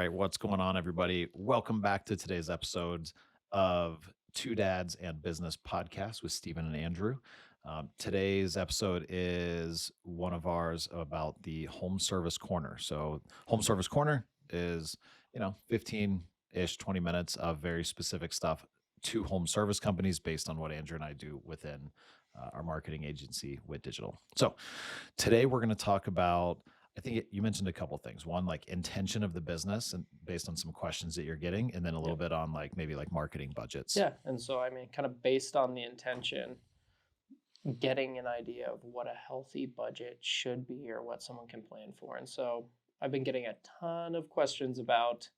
right, what's going on, everybody? Welcome back to today's episodes of Two Dads and Business podcast with Stephen and Andrew. Today's episode is one of ours about the home service corner. So, home service corner is 15 ish, 20 minutes of very specific stuff to home service companies based on what Andrew and I do within our marketing agency with digital. So, today we're going to talk about you mentioned a couple things. One, like intention of the business and based on some questions that you're getting, and then a little Yep. bit on like maybe like marketing budgets. Yeah. And so, I mean, kind of based on the intention, getting an idea of what a healthy budget should be or what someone can plan for. And so, I've been getting a ton of questions about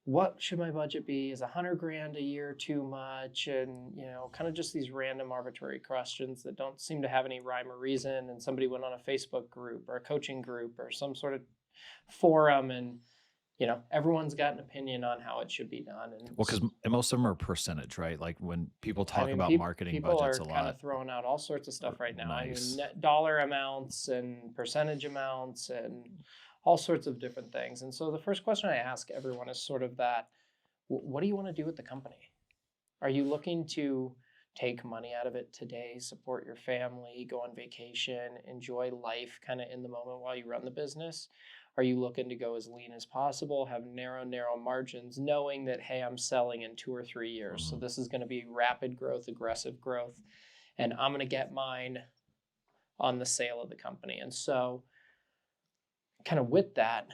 what should my budget be? Is 100 grand a year too much? And, kind of just these random arbitrary questions that don't seem to have any rhyme or reason. And somebody went on a Facebook group or a coaching group or some sort of forum and everyone's got an opinion on how it should be done. And Well, because most of them are percentage, right? Like when people I talk mean, about marketing people budgets are a kind lot. of throwing out all sorts of stuff right now. I mean, Nice. net dollar amounts and percentage amounts and all sorts of different things. And so the first question I ask everyone is sort of that, what do you want to do with the company? Are you looking to take money out of it today, support your family, go on vacation, enjoy life kind of in the moment while you run the business? Are you looking to go as lean as possible, have narrow margins, knowing that, hey, I'm selling in 2 or 3 years. So this is going to be rapid growth, aggressive growth, and I'm going to get mine on the sale of the company. And so, kind of with that,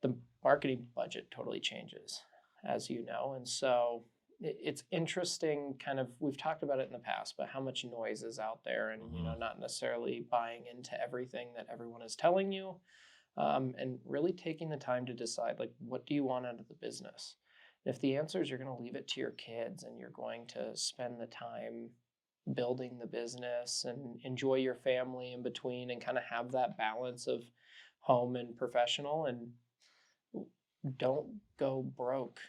the marketing budget totally changes, as you know. And so, it's interesting, kind of, we've talked about it in the past, but how much noise is out there and, not necessarily buying into everything that everyone is telling you. And really taking the time to decide, like, what do you want out of the business? And if the answer is you're going to leave it to your kids and you're going to spend the time building the business and enjoy your family in between and kind of have that balance of home and professional, and don't go broke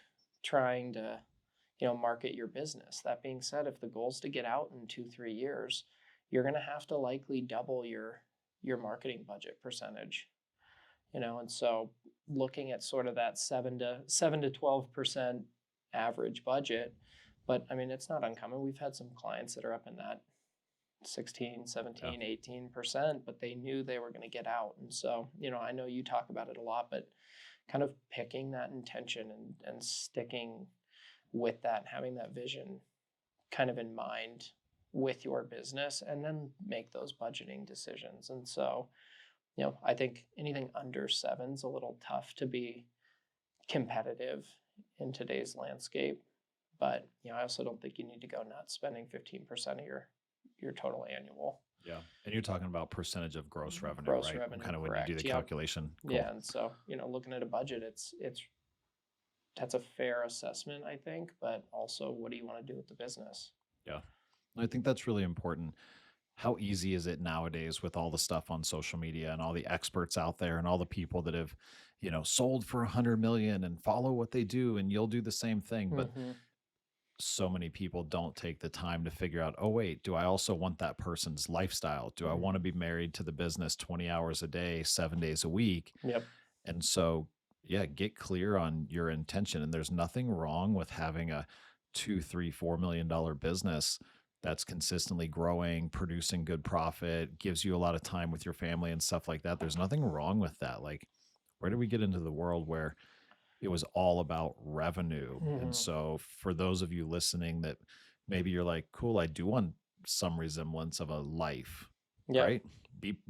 trying to market your business. That being said, if the goal is to get out in 2-3 years, you're going to have to likely double your marketing budget percentage. And so looking at sort of that 7 to 12% average budget, but I mean, it's not uncommon. We've had some clients that are up in that 16, 17, 18%, but they knew they were going to get out. And so, I know you talk about it a lot, but kind of picking that intention and sticking with that, and having that vision kind of in mind with your business, and then make those budgeting decisions. And so, I think anything under 7's a little tough to be competitive in today's landscape. But, I also don't think you need to go nuts spending 15% of your total annual. Yeah. And you're talking about percentage of gross revenue, Gross right? revenue, Kind of when you correct. do the Yep. calculation. Cool. Yeah. And so, looking at a budget, that's a fair assessment, I think, but also, what do you want to do with the business? Yeah. I think that's really important. How easy is it nowadays with all the stuff on social media and all the experts out there and all the people that have, sold for 100 million and follow what they do and you'll do the same thing. But so many people don't take the time to figure out, oh, wait, do I also want that person's lifestyle? Do I want to be married to the business 20 hours a day, 7 days a week? Yep. And so, yeah, get clear on your intention. And there's nothing wrong with having a 2, 3, $4 million business that's consistently growing, producing good profit, gives you a lot of time with your family and stuff like that. There's nothing wrong with that. Like, where did we get into the world where it was all about revenue? And so, for those of you listening that maybe you're like, cool, I do want some resemblance of a life, Yep. right?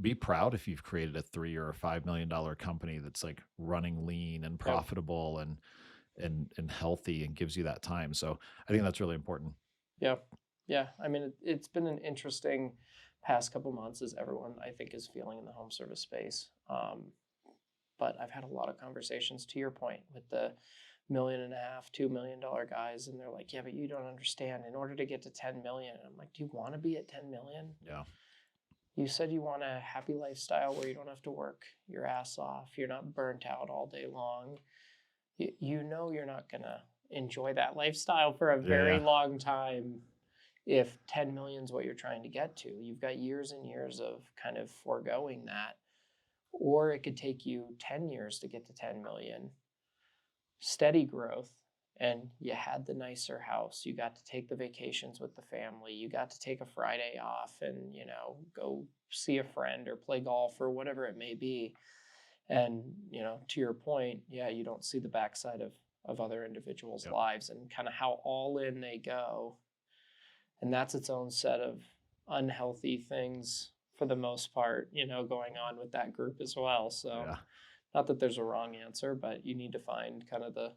Be proud if you've created a $3 or $5 million company that's like running lean and profitable and healthy and gives you that time. So I think that's really important. Yep. Yeah. I mean, it's been an interesting past couple months, as everyone, I think, is feeling in the home service space. But I've had a lot of conversations, to your point, with the $1.5 million, $2 million guys, and they're like, yeah, but you don't understand. In order to get to 10 million, and I'm like, do you want to be at 10 million? Yeah. You said you want a happy lifestyle where you don't have to work your ass off. You're not burnt out all day long. You're not going to enjoy that lifestyle for a very long time if 10 million is what you're trying to get to. You've got years and years of kind of foregoing that. Or it could take you 10 years to get to 10 million. steady growth and you had the nicer house, you got to take the vacations with the family, you got to take a Friday off and, go see a friend or play golf or whatever it may be. And, to your point, yeah, you don't see the backside of other individuals' Yep. lives and kind of how all in they go. And that's its own set of unhealthy things for the most part, going on with that group as well. So, Yeah. not that there's a wrong answer, but you need to find kind of the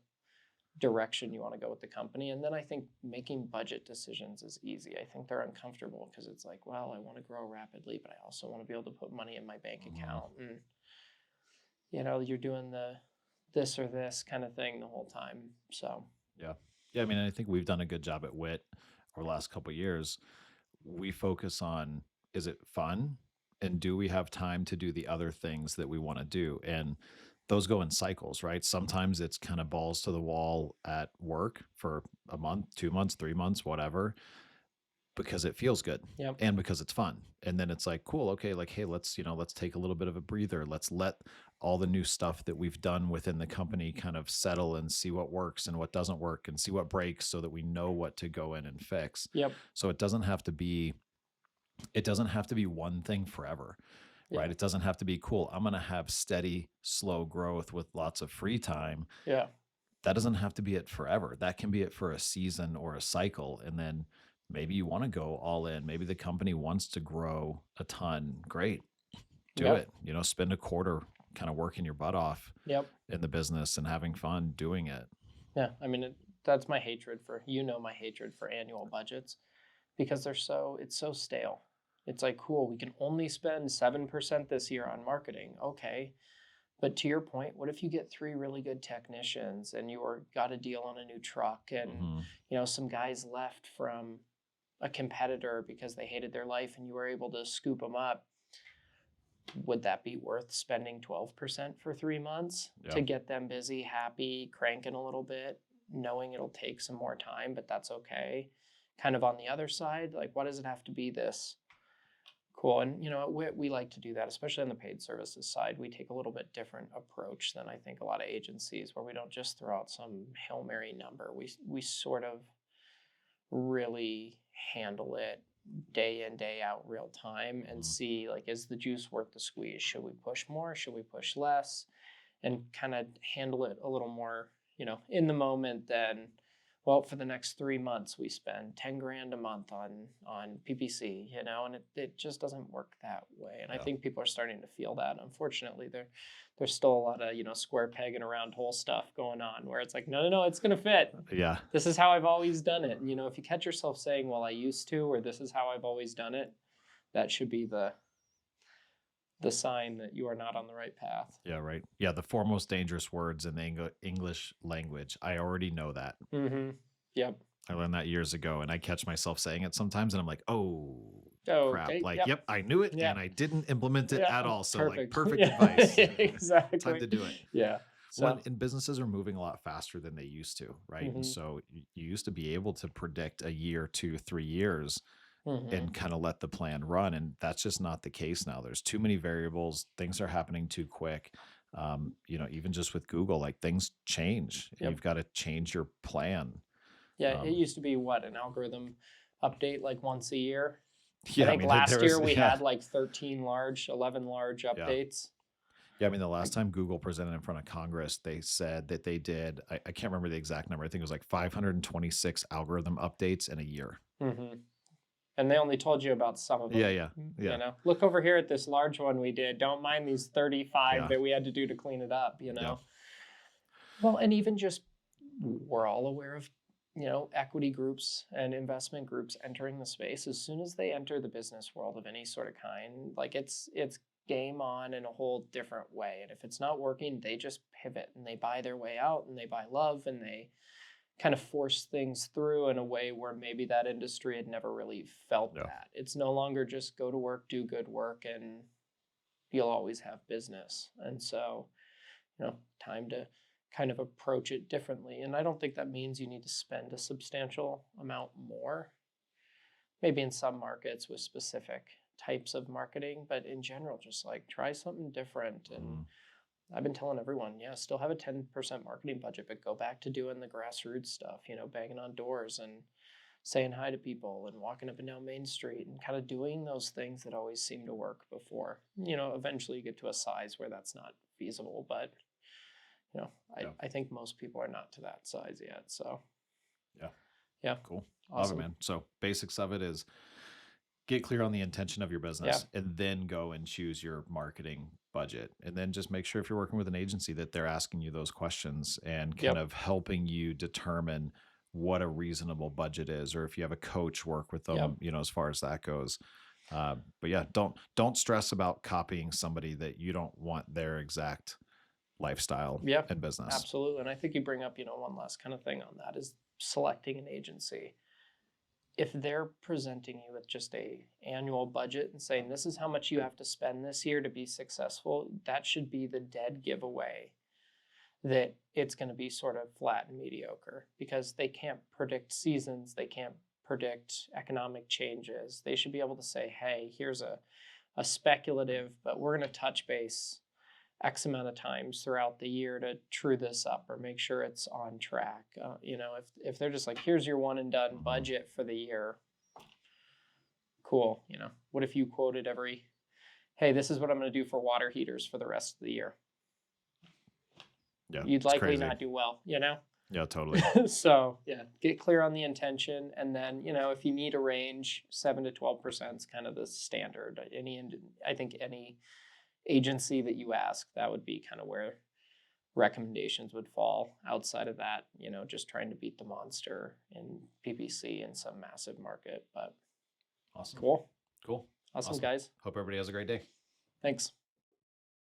direction you want to go with the company. And then I think making budget decisions is easy. I think they're uncomfortable because it's like, well, I want to grow rapidly, but I also want to be able to put money in my bank account. And, you're doing the this or this kind of thing the whole time. So, Yeah. Yeah. I mean, I think we've done a good job at WIT over the last couple of years. We focus on, is it fun? And do we have time to do the other things that we want to do? And those go in cycles, right? Sometimes it's kind of balls to the wall at work for a month, 2 months, 3 months, whatever, because it feels good yep. and because it's fun. And then it's like, cool, okay, like, hey, let's take a little bit of a breather. Let's let all the new stuff that we've done within the company kind of settle and see what works and what doesn't work and see what breaks so that we know what to go in and fix. Yep. So it doesn't have to be one thing forever, Yeah. right? It doesn't have to be cool. I'm going to have steady, slow growth with lots of free time. Yeah. That doesn't have to be it forever. That can be it for a season or a cycle. And then maybe you want to go all in. Maybe the company wants to grow a ton. Great. Do Yep. it. Spend a quarter kind of working your butt off Yep. in the business and having fun doing it. Yeah. I mean, that's my hatred for, my hatred for annual budgets because it's so stale. It's like, cool, we can only spend 7% this year on marketing. Okay. But to your point, what if you get 3 really good technicians and got a deal on a new truck and, some guys left from a competitor because they hated their life and you were able to scoop them up? Would that be worth spending 12% for 3 months to get them busy, happy, cranking a little bit, knowing it'll take some more time, but that's okay? Kind of on the other side, like, why does it have to be this cool? And, we like to do that, especially on the paid services side. We take a little bit different approach than I think a lot of agencies where we don't just throw out some Hail Mary number. We sort of really handle it day in, day out, real time, and see, like, is the juice worth the squeeze? Should we push more? Should we push less? And kind of handle it a little more, in the moment than, well, for the next 3 months we spend 10 grand a month on PPC, and it just doesn't work that way. And I think people are starting to feel that. Unfortunately, there's still a lot of, square peg and a round hole stuff going on where it's like, no, it's going to fit. Yeah. This is how I've always done it. And, if you catch yourself saying, well, I used to, or this is how I've always done it, that should be the sign that you are not on the right path. Yeah, right. Yeah, the four most dangerous words in the English language. I already know that. Mm-hmm. Yep. I learned that years ago, and I catch myself saying it sometimes, and I'm like, oh, crap. Okay. Like, yep, I knew it, and I didn't implement it at all. So, Perfect. perfect advice. Exactly. Time to do it. Yeah. So, and businesses are moving a lot faster than they used to, right? And so you used to be able to predict a year, 2, 3 years and kind of let the plan run. And that's just not the case now. There's too many variables. Things are happening too quick. Even just with Google, like, things change. And you've got to change your plan. Yeah, it used to be an algorithm update like once a year. Yeah, I think last year we had like 11 large updates. Yeah, I mean, the last time Google presented in front of Congress, they said that they did, I can't remember the exact number. I think it was like 526 algorithm updates in a year. And they only told you about some of them. Yeah. Look over here at this large one we did. Don't mind these 35 that we had to do to clean it up, Well, and even just, we're all aware of, equity groups and investment groups entering the space. As soon as they enter the business world of any sort of kind, like, it's game on in a whole different way. And if it's not working, they just pivot and they buy their way out and they buy love and they kind of force things through in a way where maybe that industry had never really felt that. It's no longer just go to work, do good work, and you'll always have business. And so, time to kind of approach it differently. And I don't think that means you need to spend a substantial amount more. Maybe in some markets with specific types of marketing, but in general, just like try something different and I've been telling everyone, yeah, still have a 10% marketing budget, but go back to doing the grassroots stuff, banging on doors and saying hi to people and walking up and down Main Street and kind of doing those things that always seem to work before. Eventually you get to a size where that's not feasible, but Yeah. I think most people are not to that size yet. So Yeah. yeah, Cool. Love it, awesome. man. So basics of it is get clear on the intention of your Yeah, business and then go and choose your marketing budget. And then just make sure if you're working with an agency that they're asking you those questions and kind yep, of helping you determine what a reasonable budget is, or if you have a coach work with yep, them, as far as that goes. But yeah, don't stress about copying somebody that you don't want their exact lifestyle yeah, and business. absolutely. And I think you bring up, one last kind of thing on that is selecting an agency. If they're presenting you with just a annual budget and saying this is how much you have to spend this year to be successful, that should be the dead giveaway that it's going to be sort of flat and mediocre, because they can't predict seasons, they can't predict economic changes. They should be able to say, hey, here's a speculative, but we're going to touch base X amount of times throughout the year to true this up or make sure it's on track. If they're just like, here's your one and done Mhm. budget for the year, cool. What if you quoted hey, this is what I'm going to do for water heaters for the rest of the year? Yeah, You'd it's likely crazy. not do well, Yeah, totally. So yeah, get clear on the intention, and then if you need a range, 7 to 12% is kind of the standard. I think any agency that you ask, that would be kind of where recommendations would fall. Outside of that, just trying to beat the monster in PPC in some massive market. But Awesome. cool, Cool. awesome Awesome. guys, Hope everybody has a great day. thanks.